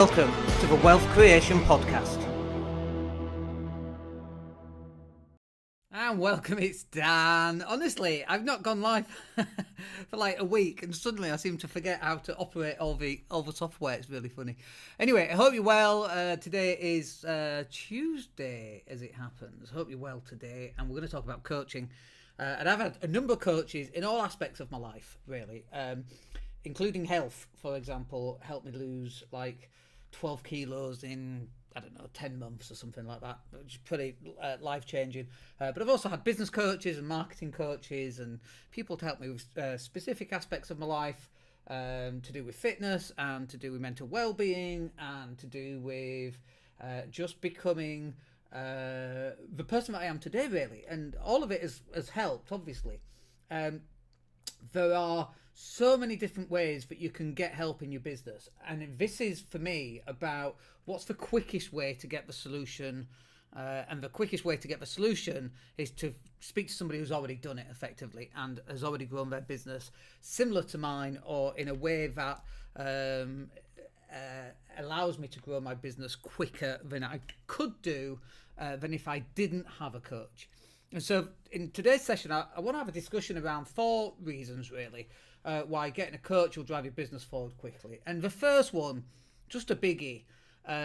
Welcome to the Wealth Creation Podcast. And welcome, it's Dan. Honestly, I've not gone live for like a week, and suddenly I seem to forget how to operate all the software. It's really funny. Anyway, I hope you're well. Today is Tuesday, as it happens. I hope you're well today, and we're going to talk about coaching. And I've had a number of coaches in all aspects of my life, really, including health, for example, helped me lose like 12 kilos in, 10 months or something like that, which is pretty life-changing. But I've also had business coaches and marketing coaches and people to help me with specific aspects of my life, to do with fitness and to do with mental well-being and to do with just becoming the person that I am today, really. And all of it has helped, obviously. There are so many different ways that you can get help in your business, and this is for me about what's the quickest way to get the solution, and the quickest way to get the solution is to speak to somebody who's already done it effectively and has already grown their business similar to mine, or in a way that allows me to grow my business quicker than I could do than if I didn't have a coach. And so in today's session, I want to have a discussion around 4 reasons, really, why getting a coach will drive your business forward quickly. And the first one, just a biggie,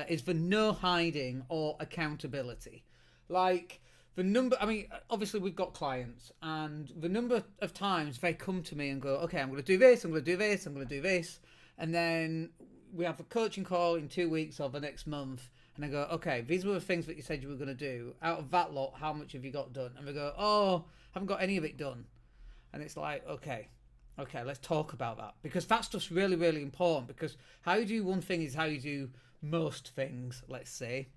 is the no hiding or accountability. Like obviously we've got clients, and the number of times they come to me and go, okay, I'm going to do this, I'm going to do this, I'm going to do this. And then we have a coaching call in 2 weeks or the next month. And I go, okay, these were the things that you said you were going to do. Out of that lot, how much have you got done? And they go, oh, I haven't got any of it done. And it's like, okay, let's talk about that. Because that's just really, really important. Because how you do one thing is how you do most things, let's say.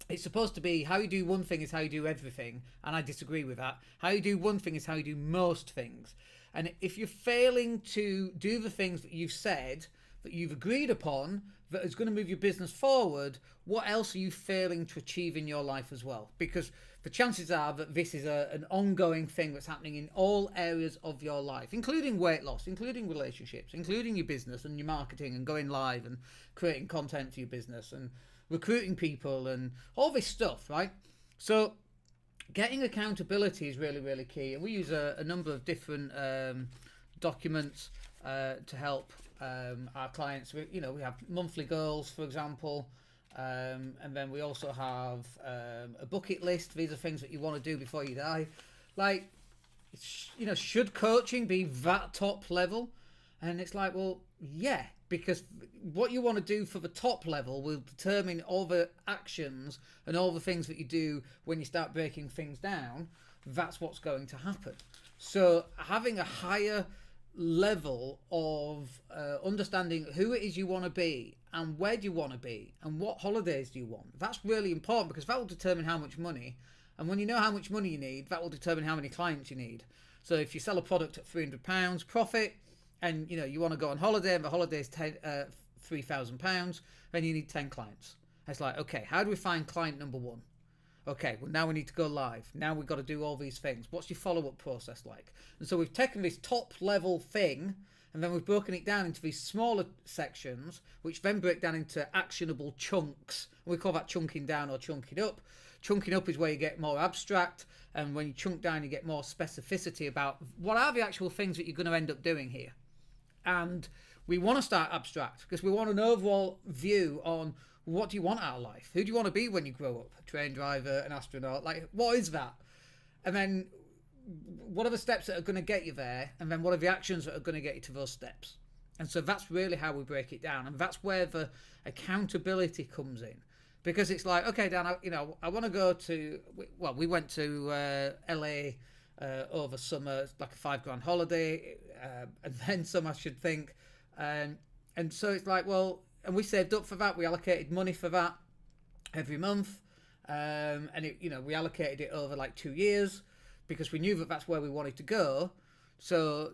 It's supposed to be how you do one thing is how you do everything. And I disagree with that. How you do one thing is how you do most things. And if you're failing to do the things that you've said, that you've agreed upon, that is going to move your business forward, what else are you failing to achieve in your life as well? Because the chances are that this is an ongoing thing that's happening in all areas of your life, including weight loss, including relationships, including your business and your marketing and going live and creating content for your business and recruiting people and all this stuff, right? So getting accountability is really, really key. And we use a number of different documents to help our clients. We have monthly goals, for example, and then we also have a bucket list. These are things that you want to do before you die. Like, should coaching be that top level? And it's like, well, yeah, because what you want to do for the top level will determine all the actions and all the things that you do when you start breaking things down. That's what's going to happen. So having a higher level of understanding who it is you want to be and where do you want to be and what holidays do you want, that's really important, because that will determine how much money, and when you know how much money you need, that will determine how many clients you need. So if you sell a product at £300 profit and you want to go on holiday and the holiday is £3,000, then you need 10 clients. It's like, okay, how do we find client number 1? Okay, well, now we need to go live. Now we've got to do all these things. What's your follow-up process like? And so we've taken this top-level thing, and then we've broken it down into these smaller sections, which then break down into actionable chunks. We call that chunking down or chunking up. Chunking up is where you get more abstract, and when you chunk down, you get more specificity about what are the actual things that you're going to end up doing here. And we want to start abstract because we want an overall view on what do you want out of life? Who do you want to be when you grow up? A train driver, an astronaut? Like, what is that? And then what are the steps that are going to get you there? And then what are the actions that are going to get you to those steps? And so that's really how we break it down. And that's where the accountability comes in. Because it's like, okay, Dan, I want to go to, we went to LA over summer, like a $5,000 holiday, and then some, I should think. And so it's like, well, and we saved up for that. We allocated money for that every month. And we allocated it over like 2 years because we knew that that's where we wanted to go. So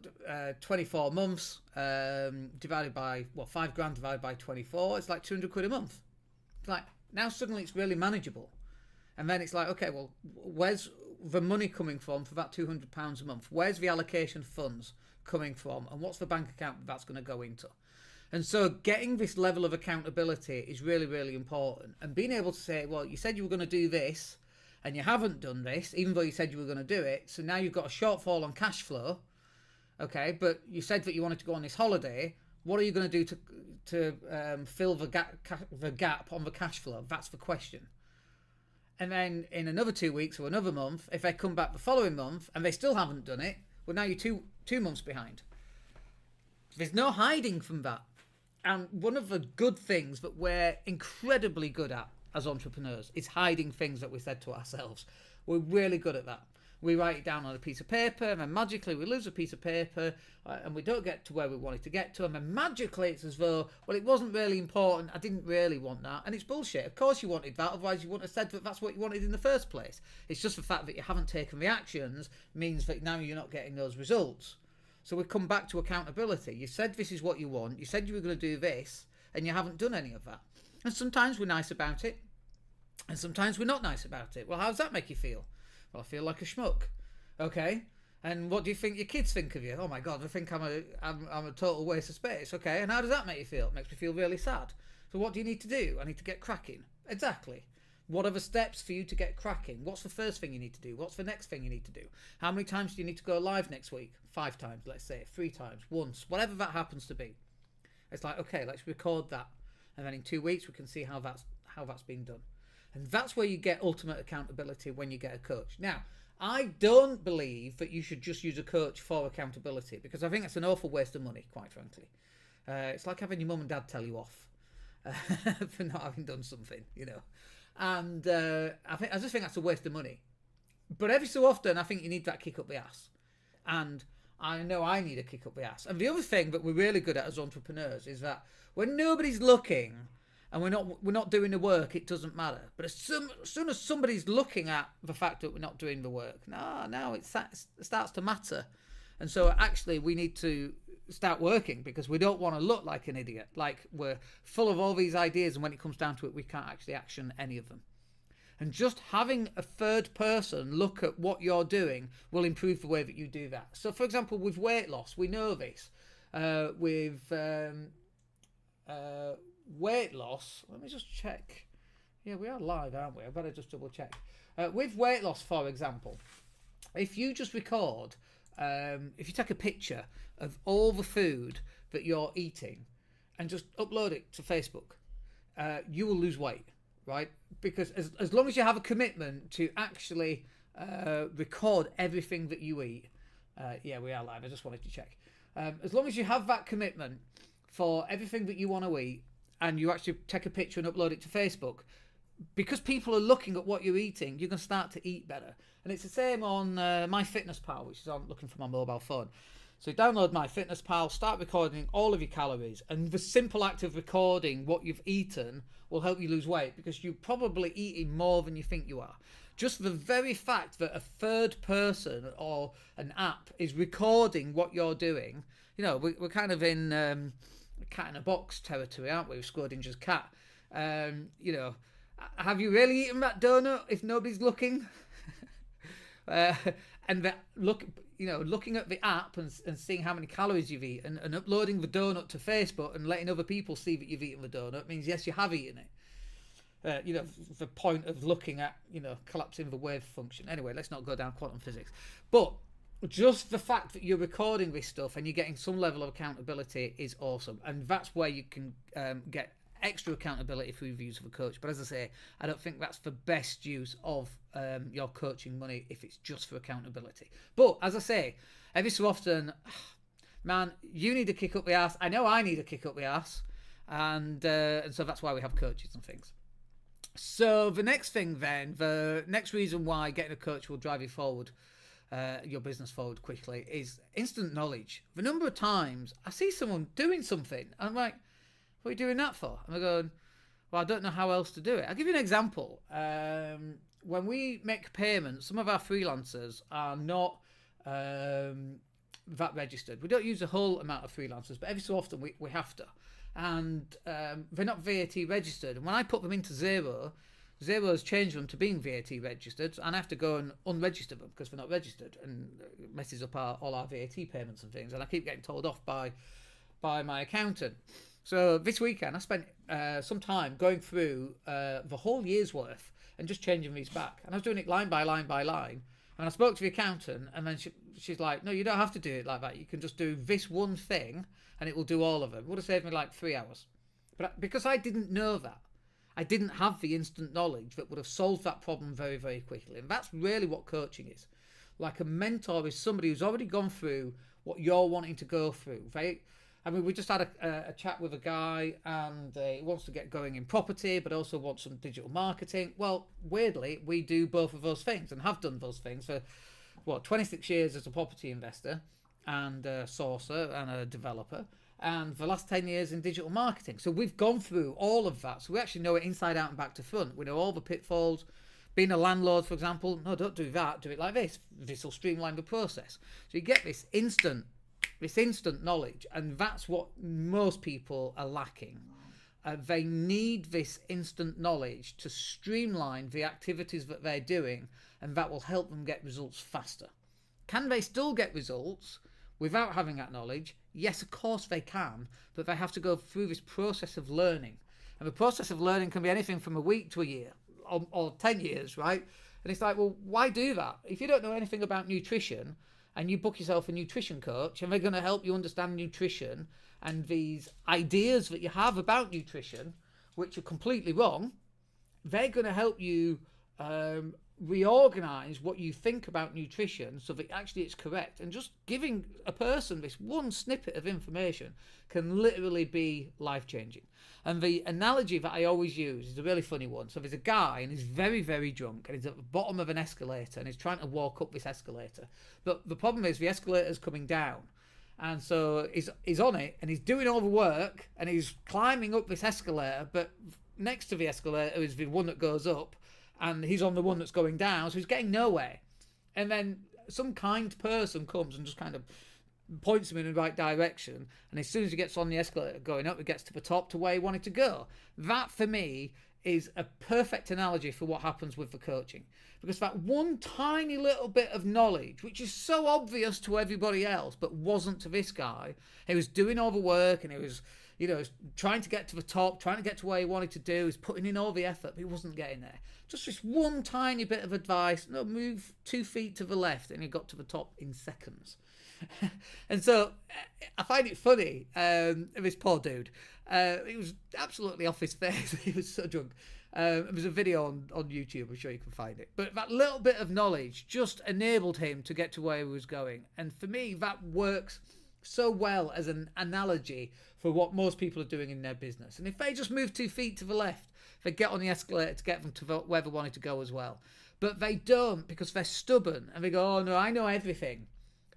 24 months divided by, $5,000 divided by 24, it's like 200 quid a month. It's like, now suddenly it's really manageable. And then it's like, okay, well, where's the money coming from for that £200 a month? Where's the allocation funds coming from? And what's the bank account that's going to go into? And so getting this level of accountability is really, really important. And being able to say, well, you said you were going to do this and you haven't done this, even though you said you were going to do it. So now you've got a shortfall on cash flow. Okay, but you said that you wanted to go on this holiday. What are you going to do to fill the gap on the cash flow? That's the question. And then in another 2 weeks or another month, if they come back the following month and they still haven't done it, well, now you're two months behind. There's no hiding from that. And one of the good things that we're incredibly good at as entrepreneurs is hiding things that we said to ourselves. We're really good at that. We write it down on a piece of paper, and then magically we lose a piece of paper, and we don't get to where we wanted to get to, and then magically it's as though, well, it wasn't really important, I didn't really want that, and it's bullshit. Of course you wanted that, otherwise you wouldn't have said that that's what you wanted in the first place. It's just the fact that you haven't taken the actions means that now you're not getting those results. So we come back to accountability. You said this is what you want, you said you were going to do this, and you haven't done any of that. And sometimes we're nice about it, and sometimes we're not nice about it. Well, how does that make you feel? Well, I feel like a schmuck. Okay, and what do you think your kids think of you? Oh my God, they think I'm a total waste of space. Okay, and how does that make you feel? It makes me feel really sad. So what do you need to do? I need to get cracking. Exactly. What are the steps for you to get cracking? What's the first thing you need to do? What's the next thing you need to do? How many times do you need to go live next week? 5 times, let's say. 3 times, once, whatever that happens to be. It's like, okay, let's record that, and then in 2 weeks we can see how that's been done. And that's where you get ultimate accountability when you get a coach. Now, I don't believe that you should just use a coach for accountability, because I think it's an awful waste of money, quite frankly. It's like having your mum and dad tell you off for not having done something, you know. And I just think that's a waste of money. But every so often, I think you need that kick up the ass. And I know I need a kick up the ass. And the other thing that we're really good at as entrepreneurs is that when nobody's looking and we're not doing the work, it doesn't matter. But as soon as somebody's looking at the fact that we're not doing the work, now it starts to matter. And so actually we need to start working, because we don't want to look like an idiot, like we're full of all these ideas, and when it comes down to it, we can't actually action any of them. And just having a third person look at what you're doing will improve the way that you do that. So for example, with weight loss, we know this. With weight loss, let me just check. Yeah, we are live, aren't we? I better just double check. With weight loss, for example, if you just record, if you take a picture of all the food that you're eating and just upload it to Facebook, you will lose weight, right? Because as long as you have a commitment to actually record everything that you eat, yeah, we are live, I just wanted to check. As long as you have that commitment for everything that you want to eat, and you actually take a picture and upload it to Facebook, because people are looking at what you're eating, you can start to eat better. And it's the same on MyFitnessPal, which is on looking for my mobile phone. So download MyFitnessPal, start recording all of your calories, and the simple act of recording what you've eaten will help you lose weight, because you're probably eating more than you think you are. Just the very fact that a third person or an app is recording what you're doing, you know, we're kind of in cat in a box territory, aren't we? With Scrodinger's cat. You know, have you really eaten that donut if nobody's looking? And that looking at the app and seeing how many calories you've eaten and uploading the donut to Facebook and letting other people see that you've eaten the donut means, yes, you have eaten it. The point of looking at, collapsing the wave function. Anyway, let's not go down quantum physics. But just the fact that you're recording this stuff and you're getting some level of accountability is awesome. And that's where you can get extra accountability through the use of a coach. But as I say, I don't think that's the best use of your coaching money if it's just for accountability. But as I say, every so often, man, you need a kick up the ass. I know I need a kick up the ass. And so that's why we have coaches and things. So the next thing then, the next reason why getting a coach will drive you forward, your business forward quickly, is instant knowledge. The number of times I see someone doing something, and I'm like, what are you doing that for? And they're going, well, I don't know how else to do it. I'll give you an example. When we make payments, some of our freelancers are not VAT registered. We don't use a whole amount of freelancers, but every so often we have to. And they're not VAT registered. And when I put them into Xero has changed them to being VAT registered, and I have to go and unregister them because they're not registered, and it messes up all our VAT payments and things. And I keep getting told off by my accountant. So this weekend I spent some time going through the whole year's worth and just changing these back. And I was doing it line by line by line. And I spoke to the accountant, and then she's like, no, you don't have to do it like that. You can just do this one thing and it will do all of them. It would have saved me like 3 hours. But because I didn't know that, I didn't have the instant knowledge that would have solved that problem very, very quickly. And that's really what coaching is. Like a mentor is somebody who's already gone through what you're wanting to go through. We just had a chat with a guy, and he wants to get going in property, but also wants some digital marketing. Well, weirdly, we do both of those things and have done those things for, 26 years as a property investor and a sourcer and a developer, and the last 10 years in digital marketing. So we've gone through all of that. So we actually know it inside out and back to front. We know all the pitfalls. Being a landlord, for example, no, don't do that. Do it like this. This will streamline the process. So you get this instant knowledge, and that's what most people are lacking. They need this instant knowledge to streamline the activities that they're doing, and that will help them get results faster. Can they still get results without having that knowledge? Yes, of course they can, but they have to go through this process of learning. And the process of learning can be anything from a week to a year or 10 years, right? And it's like, well, why do that? If you don't know anything about nutrition and you book yourself a nutrition coach and they're going to help you understand nutrition and these ideas that you have about nutrition, which are completely wrong, they're going to help you reorganize what you think about nutrition so that actually it's correct. And just giving a person this one snippet of information can literally be life-changing. And the analogy that I always use is a really funny one. So there's a guy and he's very, very drunk and he's at the bottom of an escalator and he's trying to walk up this escalator. But the problem is the escalator's coming down. And so he's on it and he's doing all the work and he's climbing up this escalator, but next to the escalator is the one that goes up, and he's on the one that's going down, so he's getting nowhere. And then some kind person comes and just kind of points him in the right direction, and as soon as he gets on the escalator going up, he gets to the top to where he wanted to go. That, for me, is a perfect analogy for what happens with the coaching. Because that one tiny little bit of knowledge, which is so obvious to everybody else, but wasn't to this guy, he was doing all the work, and he was, trying to get to the top, trying to get to where he wanted to do, he was putting in all the effort, but he wasn't getting there. Just this one tiny bit of advice, no, move 2 feet to the left, and he got to the top in seconds. And so I find it funny, this poor dude, he was absolutely off his face. He was so drunk. There's a video on YouTube, I'm sure you can find it. But that little bit of knowledge just enabled him to get to where he was going. And for me, that works so well as an analogy for what most people are doing in their business. And if they just move 2 feet to the left, they get on the escalator to get them to where they wanted to go as well. But they don't, because they're stubborn and they go, oh no, I know everything.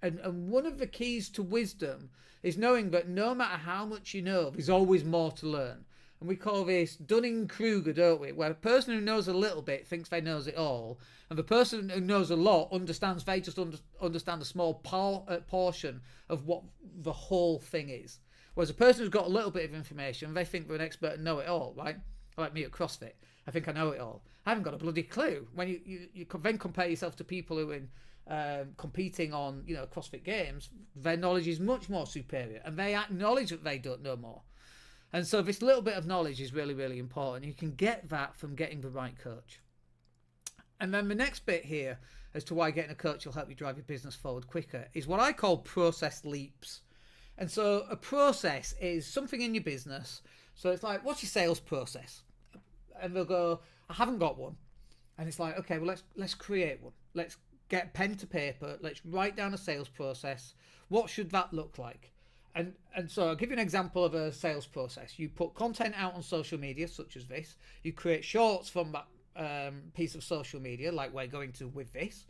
And one of the keys to wisdom is knowing that no matter how much you know, there's always more to learn. And we call this Dunning-Kruger, don't we? Where a person who knows a little bit thinks they knows it all, and the person who knows a lot understands they just understand a small portion of what the whole thing is. Whereas a person who's got a little bit of information, they think they're an expert and know it all, right? Like me at CrossFit. I think I know it all. I haven't got a bloody clue. When you then compare yourself to people who are competing on CrossFit games, their knowledge is much more superior, and they acknowledge that they don't know more. And so this little bit of knowledge is really, really important. You can get that from getting the right coach. And then the next bit here as to why getting a coach will help you drive your business forward quicker is what I call process leaps. And so a process is something in your business. So it's like, what's your sales process? And they'll go, I haven't got one. And it's like, okay, well, let's create one. Let's get pen to paper. Let's write down a sales process. What should that look like? And so I'll give you an example of a sales process. You put content out on social media, such as this. You create shorts from that piece of social media, like we're going to with this.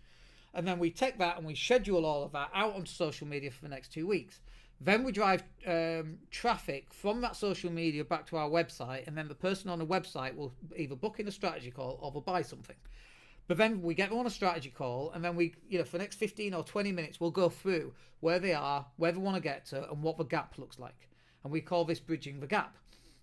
And then we take that and we schedule all of that out onto social media for the next 2 weeks. Then we drive traffic from that social media back to our website, and then the person on the website will either book in a strategy call or they'll buy something. But then we get them on a strategy call, and then we, for the next 15 or 20 minutes, we'll go through where they are, where they want to get to, and what the gap looks like. And we call this bridging the gap.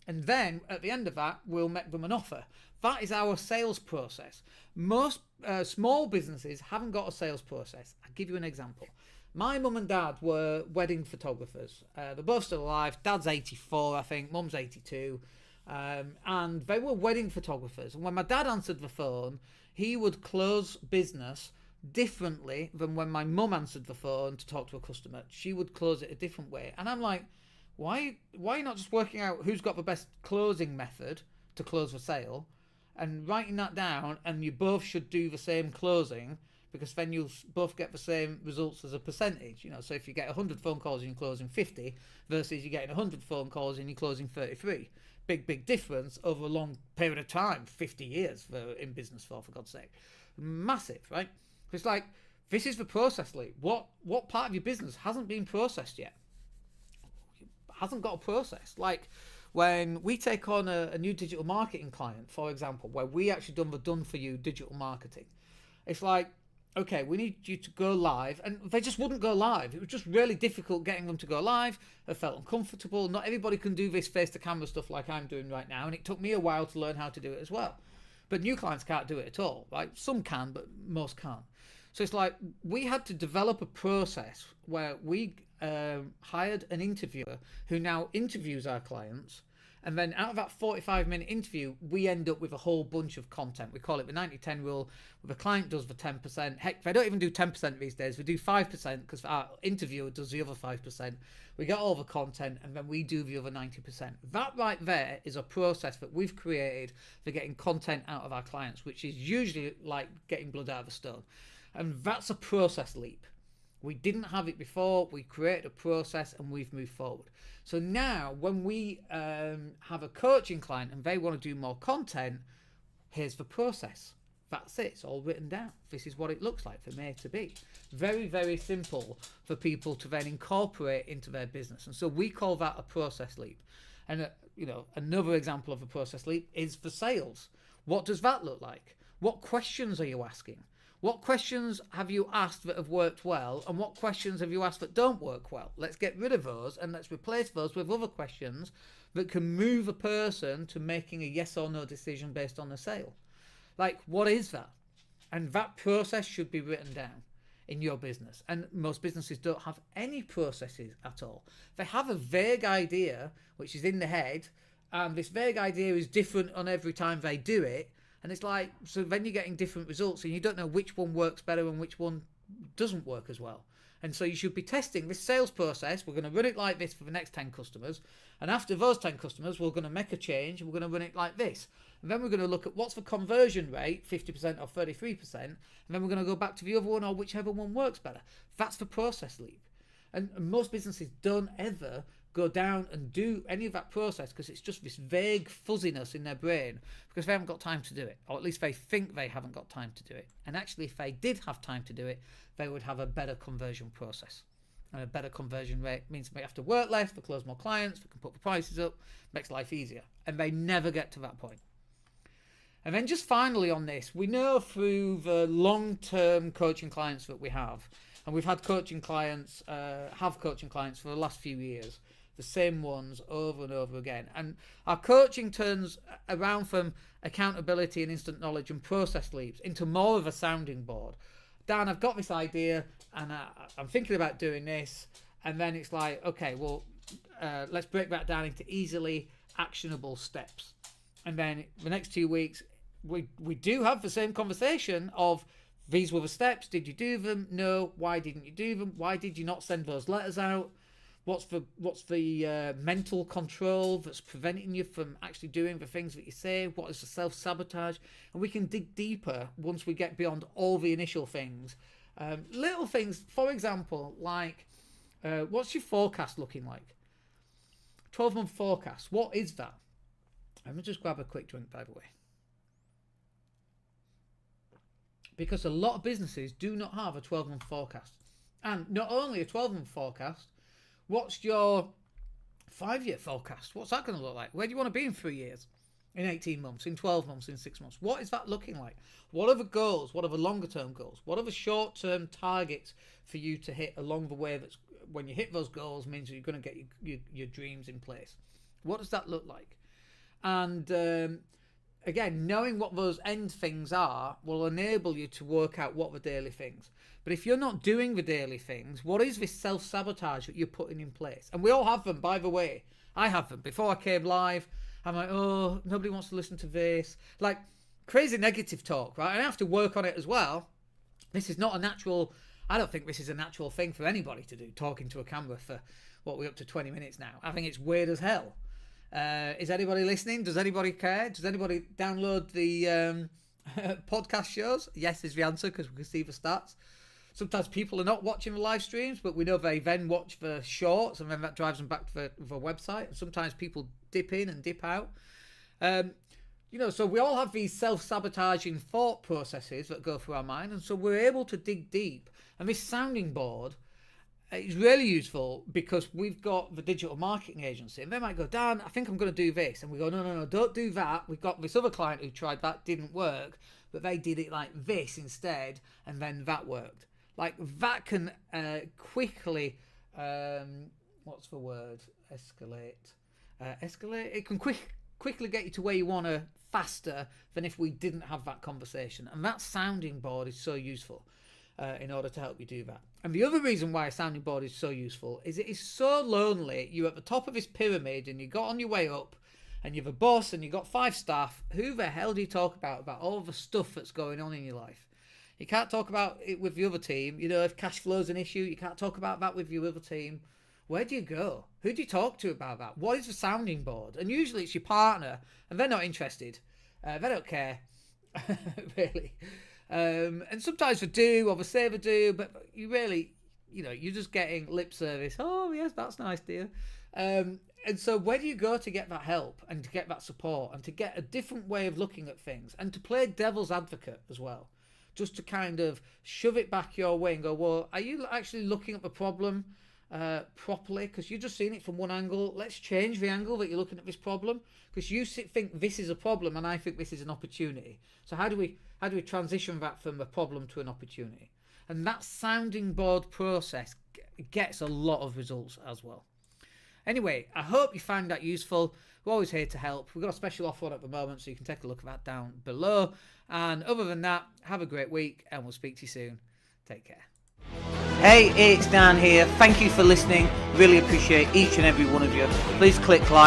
And then at the end of that, we'll make them an offer. That is our sales process. Most small businesses haven't got a sales process. I'll give you an example. My mum and dad were wedding photographers. They're both still alive. Dad's 84, I think. Mum's 82. And they were wedding photographers. And when my dad answered the phone, he would close business differently than when my mum answered the phone to talk to a customer. She would close it a different way. And I'm like, why are you not just working out who's got the best closing method to close the sale and writing that down, and you both should do the same closing, because then you'll both get the same results as a percentage. You know, so if you get 100 phone calls and you're closing 50 versus you're getting 100 phone calls and you're closing 33. Big difference over a long period of time, 50 years in business for God's sake. Massive, right? It's like, this is the process leap. What part of your business hasn't been processed yet? Hasn't got a process. Like when we take on a new digital marketing client, for example, where we actually done for you digital marketing, it's like, okay, we need you to go live, and they just wouldn't go live. It was just really difficult getting them to go live. They felt uncomfortable. Not everybody can do this face to camera stuff like I'm doing right now, and it took me a while to learn how to do it as well. But new clients can't do it at all, right? Some can, but most can't. So it's like we had to develop a process where we hired an interviewer who now interviews our clients, and then out of that 45-minute interview, we end up with a whole bunch of content. We call it the 90-10 rule, where the client does the 10%. Heck, they don't even do 10% these days. We do 5% because our interviewer does the other 5%. We get all the content, and then we do the other 90%. That right there is a process that we've created for getting content out of our clients, which is usually like getting blood out of a stone. And that's a process leap. We didn't have it before. We created a process and we've moved forward. So now when we have a coaching client and they want to do more content, here's the process. That's it. It's all written down. This is what it looks like from A to B. Very, very simple for people to then incorporate into their business. And so we call that a process leap. And another example of a process leap is for sales. What does that look like? What questions are you asking? What questions have you asked that have worked well, and what questions have you asked that don't work well? Let's get rid of those and let's replace those with other questions that can move a person to making a yes or no decision based on the sale. Like, what is that? And that process should be written down in your business. And most businesses don't have any processes at all. They have a vague idea, which is in the head, and this vague idea is different on every time they do it. And it's like, so then you're getting different results and you don't know which one works better and which one doesn't work as well. And so you should be testing this sales process. We're going to run it like this for the next 10 customers. And after those 10 customers, we're going to make a change and we're going to run it like this. And then we're going to look at what's the conversion rate, 50% or 33%. And then we're going to go back to the other one or whichever one works better. That's the process leap. And most businesses don't ever go down and do any of that process because it's just this vague fuzziness in their brain because they haven't got time to do it, or at least they think they haven't got time to do it. And actually, if they did have time to do it, they would have a better conversion process. And a better conversion rate means they have to work less, they close more clients, they can put the prices up, makes life easier. And they never get to that point. And then just finally on this, we know through the long-term coaching clients that we have, and we've had coaching clients, for the last few years, the same ones over and over again. And our coaching turns around from accountability and instant knowledge and process leaps into more of a sounding board. Dan, I've got this idea and I'm thinking about doing this. And then it's like, okay, well, let's break that down into easily actionable steps. And then the next 2 weeks, we do have the same conversation of, these were the steps. Did you do them? No. Why didn't you do them? Why did you not send those letters out? What's the mental control that's preventing you from actually doing the things that you say? What is the self-sabotage? And we can dig deeper once we get beyond all the initial things. Little things, for example, like what's your forecast looking like? 12-month forecast. What is that? Let me just grab a quick drink, by the way. Because a lot of businesses do not have a 12-month forecast. And not only a 12-month forecast, what's your 5-year forecast? What's that going to look like? Where do you want to be in 3 years? In 18 months? In 12 months? In 6 months? What is that looking like? What are the goals? What are the longer term goals? What are the short term targets for you to hit along the way? That's when you hit those goals means you're going to get your dreams in place. What does that look like? And again, knowing what those end things are will enable you to work out what the daily things. But if you're not doing the daily things, what is this self-sabotage that you're putting in place? And we all have them, by the way. I have them. Before I came live, I'm like, oh, nobody wants to listen to this. Like, crazy negative talk, right? And I have to work on it as well. This is not a natural... I don't think this is a natural thing for anybody to do, talking to a camera for, what, we're up to 20 minutes now. I think it's weird as hell. Is anybody listening? Does anybody care? Does anybody download the podcast shows? Yes is the answer, because we can see the stats. Sometimes people are not watching the live streams, but we know they then watch the shorts, and then that drives them back to the website. And sometimes people dip in and dip out. So we all have these self-sabotaging thought processes that go through our mind, and so we're able to dig deep. And this sounding board is really useful because we've got the digital marketing agency, and they might go, Dan, I think I'm going to do this. And we go, no, don't do that. We've got this other client who tried that, didn't work, but they did it like this instead, and then that worked. Like, that can quickly, what's the word? Escalate. It can quickly get you to where you want to faster than if we didn't have that conversation. And that sounding board is so useful in order to help you do that. And the other reason why a sounding board is so useful is it is so lonely. You're at the top of this pyramid and you got on your way up and you're the boss and you've got 5 staff. Who the hell do you talk about all the stuff that's going on in your life? You can't talk about it with the other team. If cash flow is an issue, you can't talk about that with your other team. Where do you go? Who do you talk to about that? What is the sounding board? And usually it's your partner, and they're not interested. They don't care, really. And sometimes they do, or they say they do, but you really, you're just getting lip service. Oh, yes, that's nice, dear. And so where do you go to get that help and to get that support and to get a different way of looking at things and to play devil's advocate as well? Just to kind of shove it back your way and go, well, are you actually looking at the problem properly? Because you've just seen it from one angle. Let's change the angle that you're looking at this problem, because you think this is a problem and I think this is an opportunity. So how do we transition that from a problem to an opportunity? And that sounding board process gets a lot of results as well. Anyway, I hope you found that useful. We're always here to help. We've got a special offer on at the moment, so you can take a look at that down below. And other than that, have a great week, and we'll speak to you soon. Take care. Hey, it's Dan here. Thank you for listening. Really appreciate each and every one of you. Please click like.